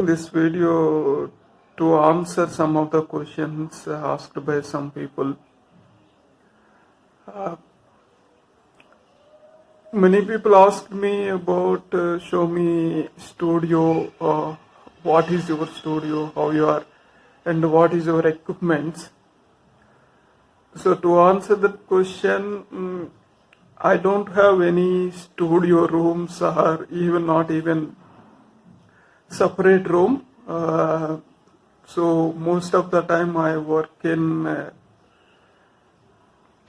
This video to answer some of the questions asked by some people. Many people asked me about show me studio, what is your studio, how you are, and what is your equipments. So to answer that question, I don't have any studio rooms or even not even separate room. So most of the time I work in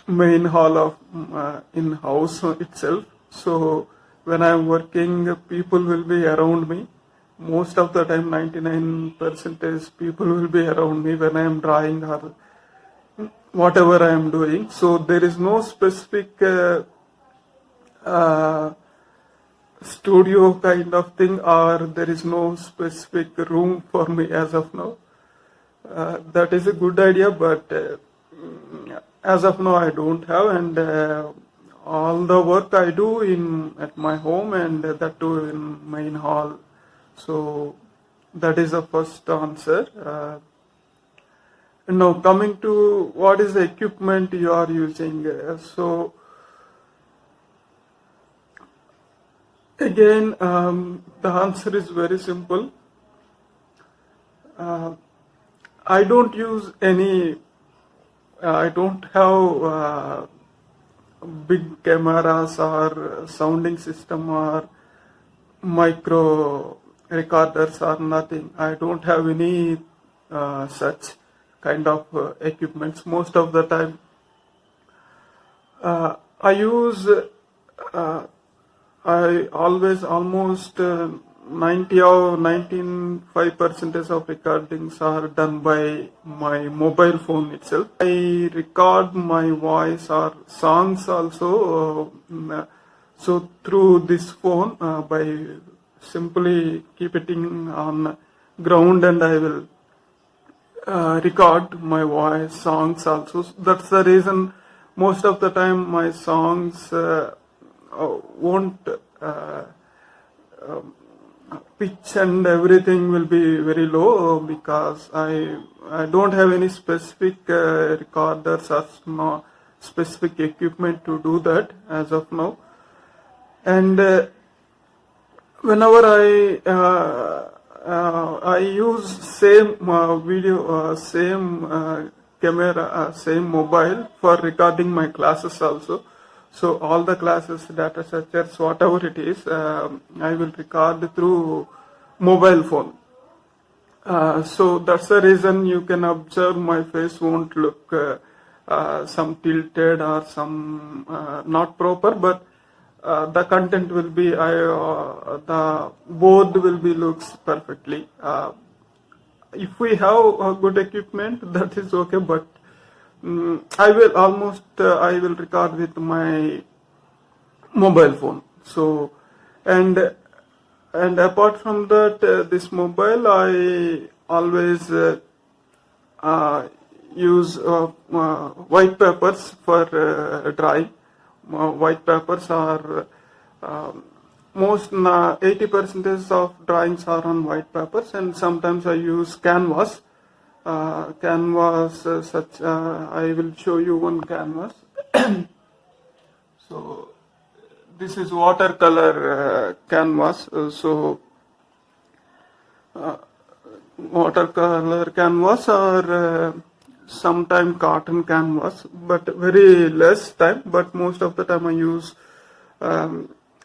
main hall of in house itself. So when I'm working, people will be around me. Most of the time, 99% people will be around me when I am drawing or whatever I am doing. So there is no specific studio kind of thing, or there is no specific room for me as of now. That is a good idea, but as of now I don't have, and all the work I do in at my home, and that too in main hall. So that is the first answer. Now coming to what is the equipment you are using. So again, the answer is very simple. I don't use any. I don't have big cameras or sounding system or micro recorders or nothing. I don't have any such kind of equipments. Most of the time, I use. I always almost 90 or 95% of recordings are done by my mobile phone itself. I record my voice or songs also. So through this phone, by simply keep it on ground, and I will record my voice, songs also. So that's the reason most of the time my songs won't pitch and everything will be very low, because I don't have any specific recorders or no specific equipment to do that as of now. And whenever I use same video, same camera, same mobile for recording my classes also. So all the classes, data structures, whatever it is, I will record through mobile phone. So that's the reason you can observe my face won't look some tilted or some not proper, but the content will be, the board will be looks perfectly. If we have good equipment, that is okay, but I will record with my mobile phone. So and apart from that, this mobile I always use white papers for drawing. White papers are most 80% of drawings are on white papers, and sometimes I use canvas. Canvas such I will show you one canvas. So this is watercolor canvas. Watercolor canvas or sometime cotton canvas, but very less time, but most of the time I use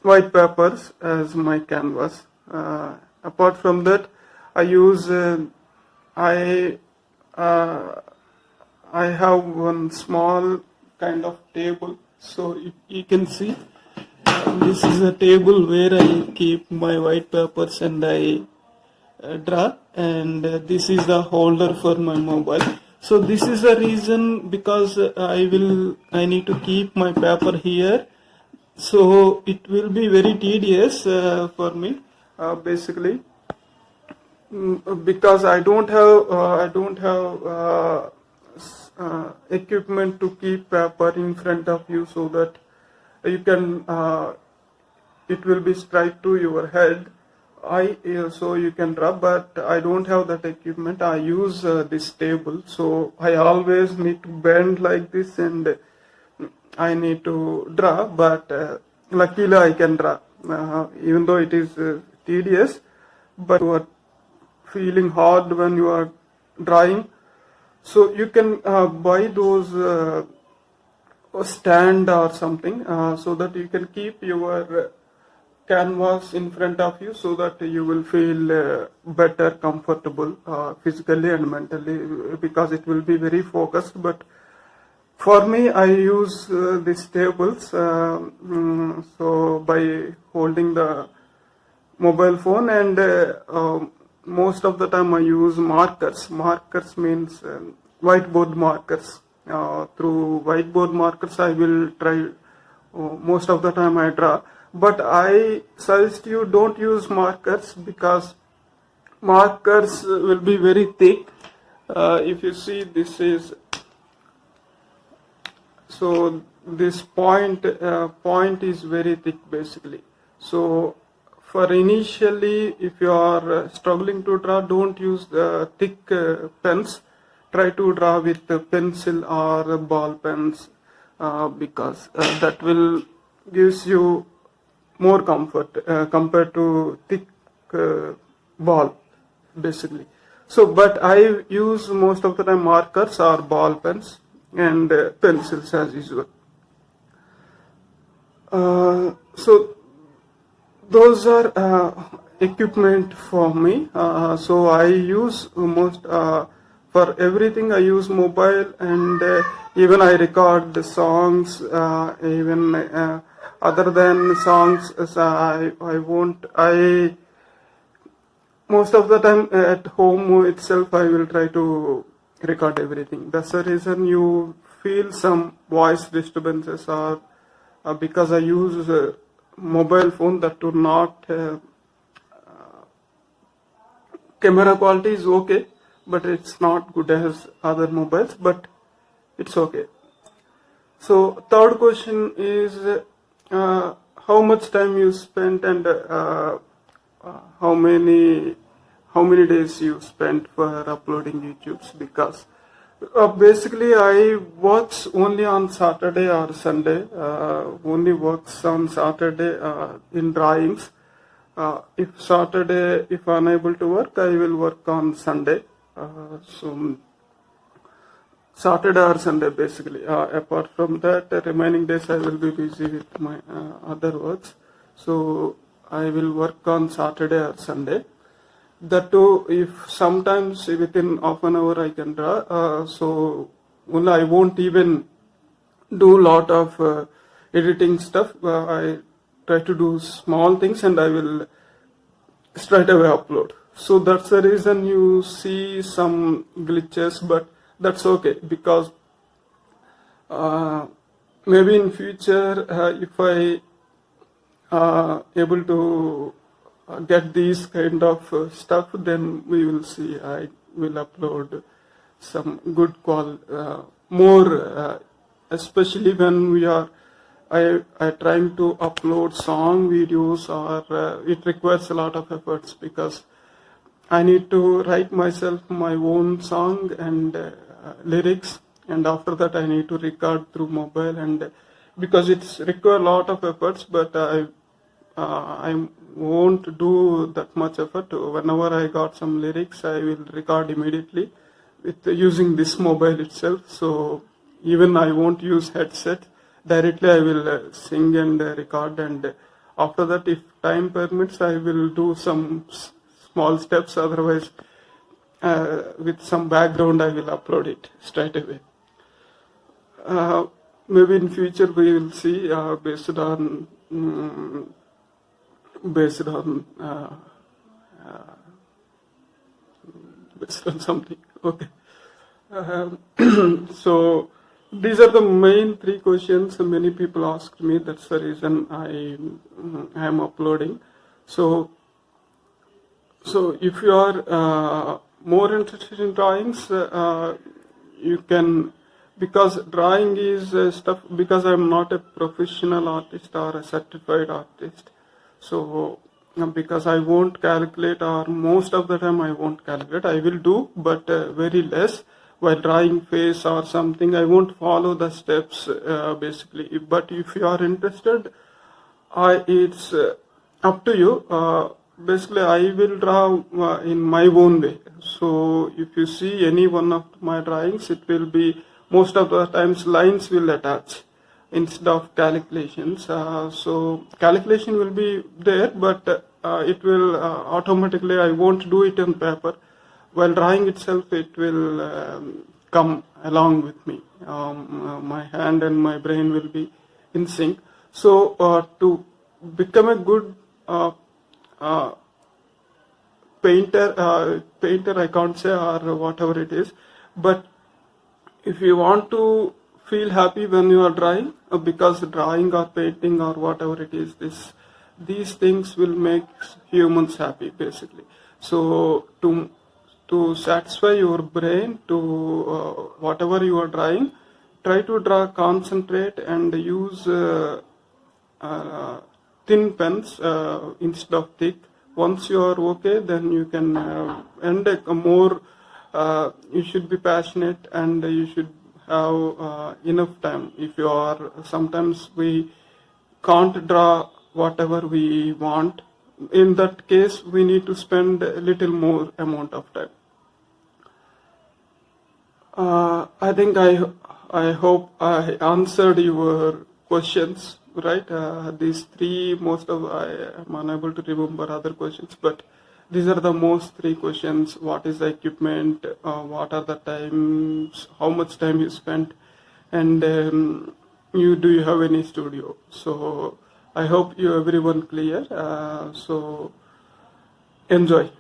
white papers as my canvas. Apart from that, I use I have one small kind of table. So you can see, this is a table where I keep my white papers and I draw, and this is the holder for my mobile. So this is the reason, because I need to keep my paper here, so it will be very tedious for me, basically. Because I don't have equipment to keep paper in front of you, so that you can it will be straight to your head, so you can draw, but I don't have that equipment. I use this table, so I always need to bend like this, and I need to draw. But luckily I can draw, even though it is tedious. But you are feeling hard when you are drawing, so you can buy those stand or something, so that you can keep your canvas in front of you, so that you will feel better, comfortable physically and mentally, because it will be very focused. But for me, I use these tables, so by holding the mobile phone, and most of the time I use markers. Markers means whiteboard markers. Through whiteboard markers I will try, most of the time I draw, but I suggest you don't use markers, because markers will be very thick. If you see, this is, so this point is very thick basically. So for initially, if you are struggling to draw, don't use the thick pens. Try to draw with a pencil or ball pens, because that will gives you more comfort compared to thick ball basically. So but I use most of the time markers or ball pens and pencils as usual. So those are equipment for me. So I use most for everything. I use mobile, and even I record the songs. Even other than songs, I most of the time at home itself I will try to record everything. That's the reason you feel some voice disturbances, or because I use mobile phone, that do not camera quality is okay, but it's not good as other mobiles, but it's okay. So third question is how much time you spent, and how many days you spent for uploading YouTubes, because basically I works only on Saturday or Sunday, only works on Saturday in drawings. If Saturday, if unable to work, I will work on Sunday. So Saturday or Sunday basically. Apart from that, the remaining days I will be busy with my other works. So I will work on Saturday or Sunday. That too, if sometimes within half an hour I can draw. So only I won't even do lot of editing stuff. I try to do small things, and I will straight away upload. So that's the reason you see some glitches, but that's okay, because maybe in future if I able to get these kind of stuff, then we will see. I will upload some good more, especially when we are I trying to upload song videos, or it requires a lot of efforts, because I need to write myself my own song and lyrics, and after that I need to record through mobile, and because it's require a lot of efforts, but I won't do that much effort. Whenever I got some lyrics, I will record immediately with using this mobile itself. So even I won't use headset. Directly I will sing and record, and after that, if time permits, I will do some small steps. Otherwise, with some background, I will upload it straight away. Maybe in future we will see, based on something. Okay. So these are the main three questions many people asked me. That's the reason I am uploading. So if you are more interested in drawings, you can, because drawing is stuff, because I'm not a professional artist or a certified artist. So because I won't calculate, or most of the time I won't calculate. I will do, but very less. While drawing face or something, I won't follow the steps basically. But if you are interested, it's up to you. Basically, I will draw in my own way. So if you see any one of my drawings, it will be most of the times lines will attach instead of calculations. So calculation will be there, but it will automatically, I won't do it on paper. While drawing itself, it will come along with me. My hand and my brain will be in sync. So to become a good painter I can't say, or whatever it is, but if you want to feel happy when you are drawing, because drawing or painting or whatever it is, these things will make humans happy basically. So to satisfy your brain to whatever you are drawing, try to draw, concentrate, and use thin pens instead of thick. Once you are okay, then you can end a more. You should be passionate, and you should have enough time. If you are, sometimes we can't draw whatever we want. In that case, we need to spend a little more amount of time. I think I hope I answered your questions, right? These three, most of I am unable to remember other questions, but these are the most three questions. What is the equipment? What are the times? How much time you spent? And do you have any studio? So I hope you everyone clear. So enjoy.